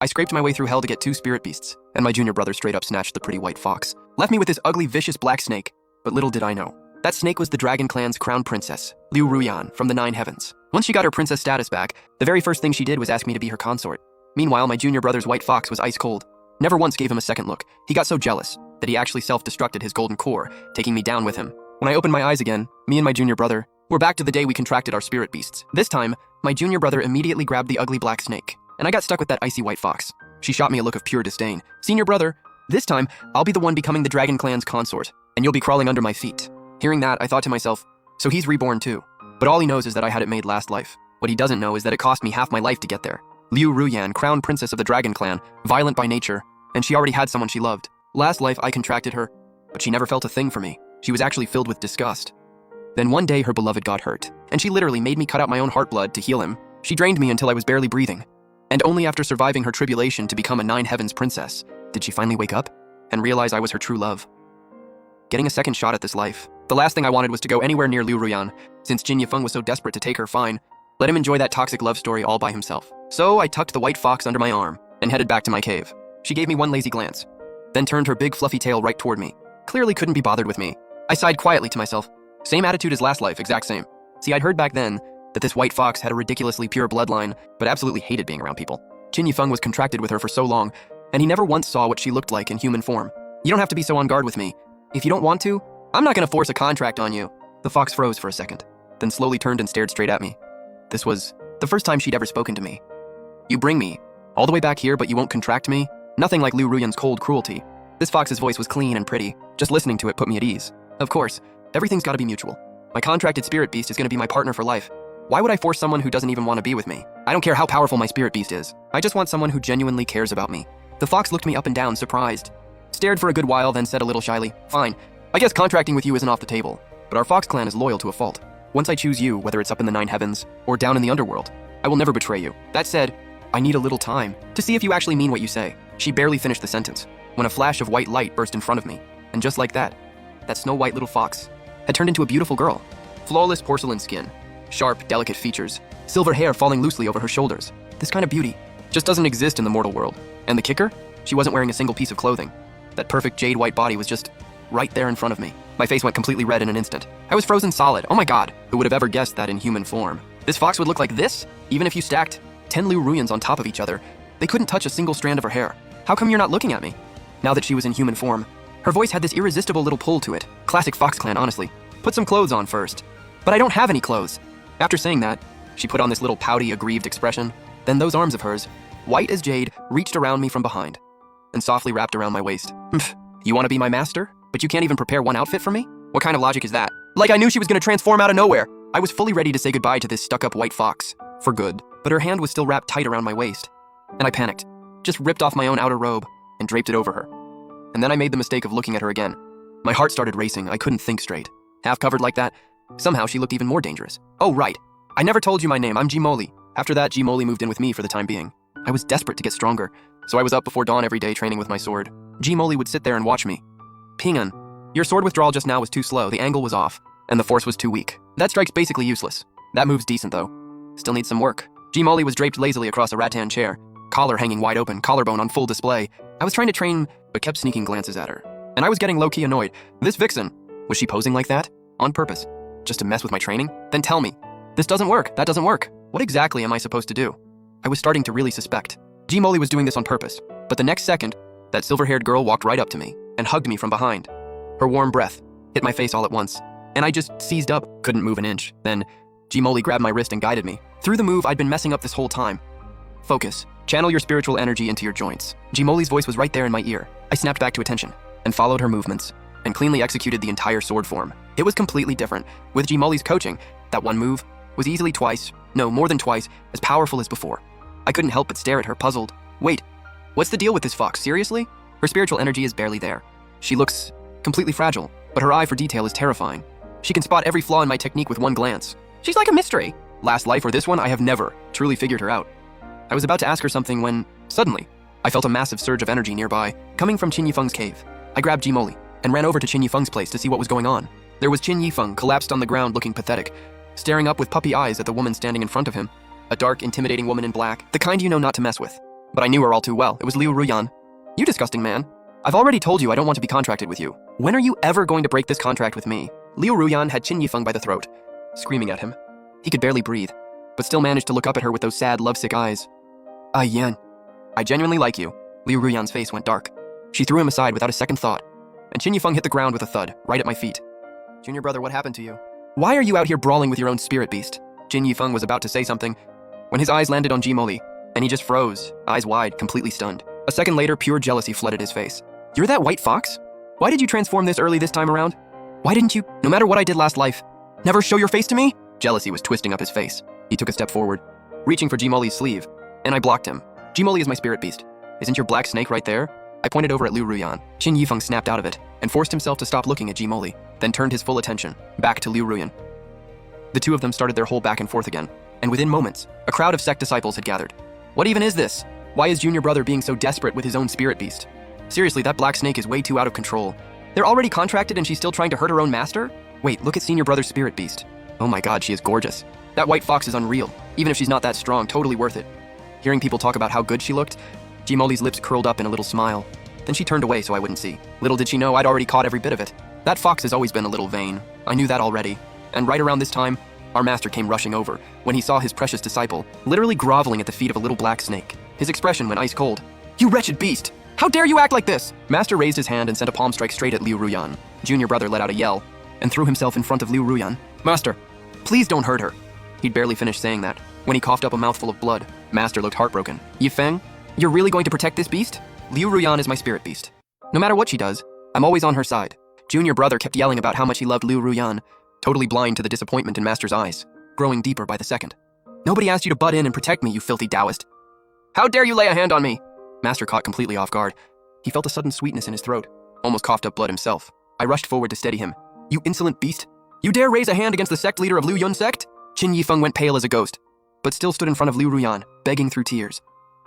I scraped my way through hell to get 2 spirit beasts, and my junior brother straight up snatched the pretty white fox. Left me with this ugly, vicious black snake. But little did I know. That snake was the Dragon Clan's crown princess, Liu Ruyan, from the 9 heavens. Once she got her princess status back, the very first thing she did was ask me to be her consort. Meanwhile, my junior brother's white fox was ice cold. Never once gave him a second look. He got so jealous that he actually self-destructed his golden core, taking me down with him. When I opened my eyes again, me and my junior brother were back to the day we contracted our spirit beasts. This time, my junior brother immediately grabbed the ugly black snake, and I got stuck with that icy white fox. She shot me a look of pure disdain. Senior brother, this time, I'll be the one becoming the Dragon Clan's consort, and you'll be crawling under my feet. Hearing that, I thought to myself, so he's reborn too. But all he knows is that I had it made last life. What he doesn't know is that it cost me half my life to get there. Liu Ruyan, crown princess of the Dragon Clan, violent by nature, and she already had someone she loved. Last life, I contracted her, but she never felt a thing for me. She was actually filled with disgust. Then one day, her beloved got hurt, and she literally made me cut out my own heart blood to heal him. She drained me until I was barely breathing. And only after surviving her tribulation to become a 9 heavens princess did she finally wake up and realize I was her true love. Getting a second shot at this life. The last thing I wanted was to go anywhere near Liu Ruyan. Since Jin Yifeng was so desperate to take her, fine, let him enjoy that toxic love story all by himself. So I tucked the white fox under my arm and headed back to my cave. She gave me one lazy glance, then turned her big fluffy tail right toward me. Clearly couldn't be bothered with me. I sighed quietly to myself. Same attitude as last life, exact same. See, I'd heard back then that this white fox had a ridiculously pure bloodline, but absolutely hated being around people. Jin Yifeng was contracted with her for so long, and he never once saw what she looked like in human form. You don't have to be so on guard with me. If you don't want to, I'm not gonna force a contract on you. The fox froze for a second, then slowly turned and stared straight at me. This was the first time she'd ever spoken to me. You bring me all the way back here, but you won't contract me? Nothing like Liu Ruyan's cold cruelty. This fox's voice was clean and pretty. Just listening to it put me at ease. Of course, everything's gotta be mutual. My contracted spirit beast is gonna be my partner for life. Why would I force someone who doesn't even want to be with me? I don't care how powerful my spirit beast is. I just want someone who genuinely cares about me. The fox looked me up and down, surprised. Stared for a good while, then said a little shyly, fine, I guess contracting with you isn't off the table. But our fox clan is loyal to a fault. Once I choose you, whether it's up in the 9 heavens or down in the underworld, I will never betray you. That said, I need a little time to see if you actually mean what you say. She barely finished the sentence when a flash of white light burst in front of me. And just like that snow white little fox had turned into a beautiful girl. Flawless porcelain skin, sharp, delicate features, silver hair falling loosely over her shoulders. This kind of beauty just doesn't exist in the mortal world. And the kicker? She wasn't wearing a single piece of clothing. That perfect jade white body was just right there in front of me. My face went completely red in an instant. I was frozen solid. Oh my god, who would have ever guessed that in human form? This fox would look like this? Even if you stacked 10 Liu Ruyans on top of each other, they couldn't touch a single strand of her hair. How come you're not looking at me? Now that she was in human form, her voice had this irresistible little pull to it. Classic Fox Clan, honestly. Put some clothes on first. But I don't have any clothes. After saying that, she put on this little pouty, aggrieved expression. Then those arms of hers, white as jade, reached around me from behind and softly wrapped around my waist. You want to be my master, but you can't even prepare one outfit for me? What kind of logic is that? Like I knew she was going to transform out of nowhere. I was fully ready to say goodbye to this stuck-up white fox. For good. But her hand was still wrapped tight around my waist. And I panicked. Just ripped off my own outer robe and draped it over her. And then I made the mistake of looking at her again. My heart started racing. I couldn't think straight. Half covered like that, somehow she looked even more dangerous. Oh, right. I never told you my name. I'm G-Molly. After that, G-Molly moved in with me for the time being. I was desperate to get stronger, so I was up before dawn every day training with my sword. G-Molly would sit there and watch me. Pingan, your sword withdrawal just now was too slow. The angle was off, and the force was too weak. That strike's basically useless. That move's decent, though. Still needs some work. G-Molly was draped lazily across a rattan chair, collar hanging wide open, collarbone on full display. I was trying to train, but kept sneaking glances at her. And I was getting low-key annoyed. This vixen, was she posing like that? On purpose? Just to mess with my training? Then tell me. This doesn't work. That doesn't work. What exactly am I supposed to do? I was starting to really suspect. G-Molly was doing this on purpose. But the next second, that silver-haired girl walked right up to me and hugged me from behind. Her warm breath hit my face all at once, and I just seized up, couldn't move an inch. Then G-Molly grabbed my wrist and guided me. Through the move I'd been messing up this whole time. Focus. Channel your spiritual energy into your joints. G-Molly's voice was right there in my ear. I snapped back to attention and followed her movements and cleanly executed the entire sword form. It was completely different. With G-Molly's coaching, that one move was easily more than twice, as powerful as before. I couldn't help but stare at her, puzzled. Wait, what's the deal with this fox? Seriously? Her spiritual energy is barely there. She looks completely fragile, but her eye for detail is terrifying. She can spot every flaw in my technique with one glance. She's like a mystery. Last life or this one, I have never truly figured her out. I was about to ask her something when, suddenly, I felt a massive surge of energy nearby, coming from Qin Yifeng's cave. I grabbed G-Molly and ran over to Qin Yifeng's place to see what was going on. There was Qin Yifeng, collapsed on the ground looking pathetic, staring up with puppy eyes at the woman standing in front of him. A dark, intimidating woman in black, the kind you know not to mess with. but I knew her all too well. It was Liu Ruyan. You disgusting man. I've already told you I don't want to be contracted with you. When are you ever going to break this contract with me? Liu Ruyan had Qin Yifeng by the throat, screaming at him. He could barely breathe, but still managed to look up at her with those sad, lovesick eyes. Yan, I genuinely like you. Liu Ruyan's face went dark. She threw him aside without a second thought, and Qin Yifeng hit the ground with a thud, right at my feet. Junior brother, what happened to you? Why are you out here brawling with your own spirit beast? Qin Yifeng was about to say something when his eyes landed on Jimoli, and he just froze, eyes wide, completely stunned. A second later, pure jealousy flooded his face. You're that white fox? Why did you transform this early this time around? Why didn't you, no matter what I did last life, never show your face to me? Jealousy was twisting up his face. He took a step forward, reaching for Jimoli's sleeve, and I blocked him. Jimoli is my spirit beast. Isn't your black snake right there? I pointed over at Liu Ruyan. Qin Yifeng snapped out of it and forced himself to stop looking at Jimoli, then turned his full attention back to Liu Ruyan. The two of them started their whole back and forth again, and within moments, a crowd of sect disciples had gathered. What even is this? Why is Junior Brother being so desperate with his own spirit beast? Seriously, that black snake is way too out of control. They're already contracted and she's still trying to hurt her own master? Wait, look at Senior Brother's spirit beast. Oh my god, she is gorgeous. That white fox is unreal. Even if she's not that strong, totally worth it. Hearing people talk about how good she looked, Jimoli's lips curled up in a little smile. Then she turned away so I wouldn't see. Little did she know I'd already caught every bit of it. That fox has always been a little vain. I knew that already. And right around this time, our master came rushing over when he saw his precious disciple literally groveling at the feet of a little black snake. His expression went ice cold. You wretched beast! How dare you act like this? Master raised his hand and sent a palm strike straight at Liu Ruyan. Junior Brother let out a yell and threw himself in front of Liu Ruyan. Master, please don't hurt her. He'd barely finished saying that when he coughed up a mouthful of blood. Master looked heartbroken. Yifeng, you're really going to protect this beast? Liu Ruyan is my spirit beast. No matter what she does, I'm always on her side. Junior Brother kept yelling about how much he loved Liu Ruyan, totally blind to the disappointment in Master's eyes, growing deeper by the second. Nobody asked you to butt in and protect me, you filthy Taoist. How dare you lay a hand on me? Master caught completely off guard. He felt a sudden sweetness in his throat, almost coughed up blood himself. I rushed forward to steady him. You insolent beast! You dare raise a hand against the sect leader of Liu Yun sect? Qin Yifeng went pale as a ghost, but still stood in front of Liu Ruyan, begging through tears.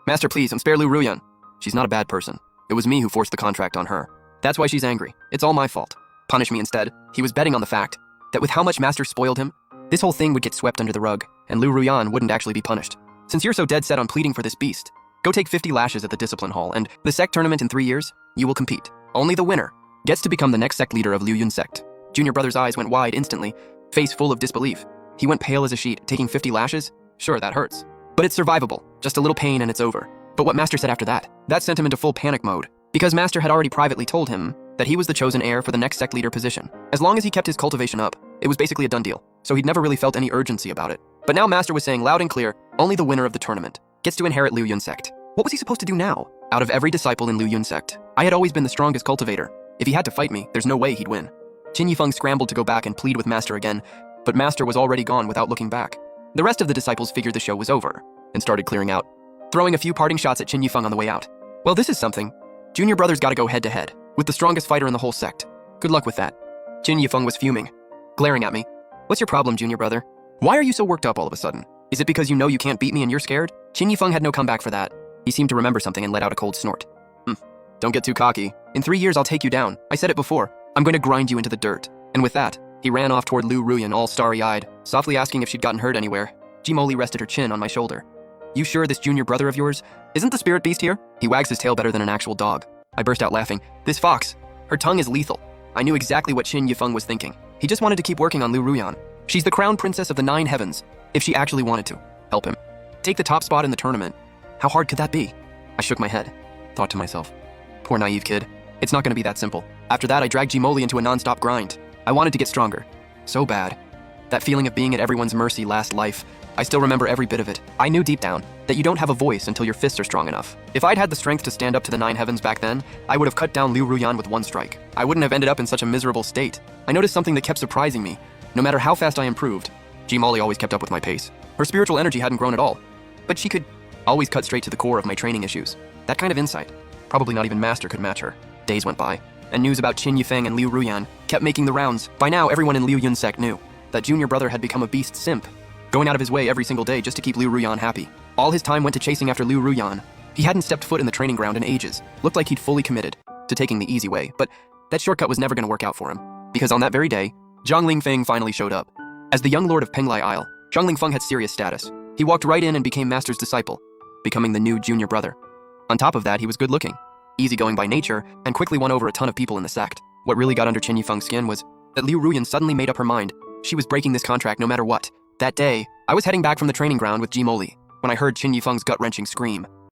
Master, please, spare Liu Ruyan. She's not a bad person. It was me who forced the contract on her. That's why she's angry. It's all my fault. Punish me instead. He was betting on the fact that with how much Master spoiled him, this whole thing would get swept under the rug, and Liu Ruyan wouldn't actually be punished. Since you're so dead set on pleading for this beast, go take 50 lashes at the discipline hall, and the sect tournament in 3 years, you will compete. Only the winner gets to become the next sect leader of Liu Yun sect. Junior Brother's eyes went wide instantly, face full of disbelief. He went pale as a sheet. Taking 50 lashes? Sure, that hurts. But it's survivable. Just a little pain and it's over. But what Master said after that sent him into full panic mode. Because Master had already privately told him that he was the chosen heir for the next sect leader position. As long as he kept his cultivation up, it was basically a done deal. So he'd never really felt any urgency about it. But now Master was saying loud and clear, only the winner of the tournament gets to inherit Liu Yun sect. What was he supposed to do now? Out of every disciple in Liu Yun sect, I had always been the strongest cultivator. If he had to fight me, there's no way he'd win. Qin Yifeng scrambled to go back and plead with Master again, but Master was already gone without looking back. The rest of the disciples figured the show was over and started clearing out, throwing a few parting shots at Qin Yifeng on the way out. Well, this is something. Junior Brother's gotta go head to head with the strongest fighter in the whole sect. Good luck with that. Qin Yifeng was fuming, glaring at me. What's your problem, Junior Brother? Why are you so worked up all of a sudden? Is it because you know you can't beat me and you're scared? Qin Yifeng had no comeback for that. He seemed to remember something and let out a cold snort. Don't get too cocky. In 3 years, I'll take you down. I said it before. I'm going to grind you into the dirt. And with that, he ran off toward Liu Ruyan all starry-eyed, softly asking if she'd gotten hurt anywhere. Jimoli rested her chin on my shoulder. You sure this Junior Brother of yours isn't the spirit beast here? He wags his tail better than an actual dog. I burst out laughing. This fox, her tongue is lethal. I knew exactly what Qin Yifeng was thinking. He just wanted to keep working on Liu Ruyan. She's the crown princess of the 9 heavens, if she actually wanted to. Help him. Take the top spot in the tournament. How hard could that be? I shook my head, thought to myself. Poor naive kid. It's not going to be that simple. After that, I dragged Jimoli into a non-stop grind. I wanted to get stronger. So bad. That feeling of being at everyone's mercy last life, I still remember every bit of it. I knew deep down that you don't have a voice until your fists are strong enough. If I'd had the strength to stand up to the 9 heavens back then, I would have cut down Liu Ruyan with one strike. I wouldn't have ended up in such a miserable state. I noticed something that kept surprising me. No matter how fast I improved, Jimoli always kept up with my pace. Her spiritual energy hadn't grown at all, but she could always cut straight to the core of my training issues. That kind of insight, probably not even Master could match her. Days went by, and news about Qin Yifeng and Liu Ruyan kept making the rounds. By now, everyone in Liu Yun sect knew that Junior Brother had become a beast simp, going out of his way every single day just to keep Liu Ruyan happy. All his time went to chasing after Liu Ruyan. He hadn't stepped foot in the training ground in ages. Looked like he'd fully committed to taking the easy way, but that shortcut was never going to work out for him. Because on that very day, Zhang Lingfeng finally showed up. As the young lord of Penglai Isle, Zhang Lingfeng had serious status. He walked right in and became Master's disciple, becoming the new Junior Brother. On top of that, he was good looking, easygoing by nature, and quickly won over a ton of people in the sect. What really got under Qin Yifeng's skin was that Liu Ruyan suddenly made up her mind. She was breaking this contract no matter what. That day, I was heading back from the training ground with Ji Moli when I heard Qin Yifeng's gut-wrenching scream.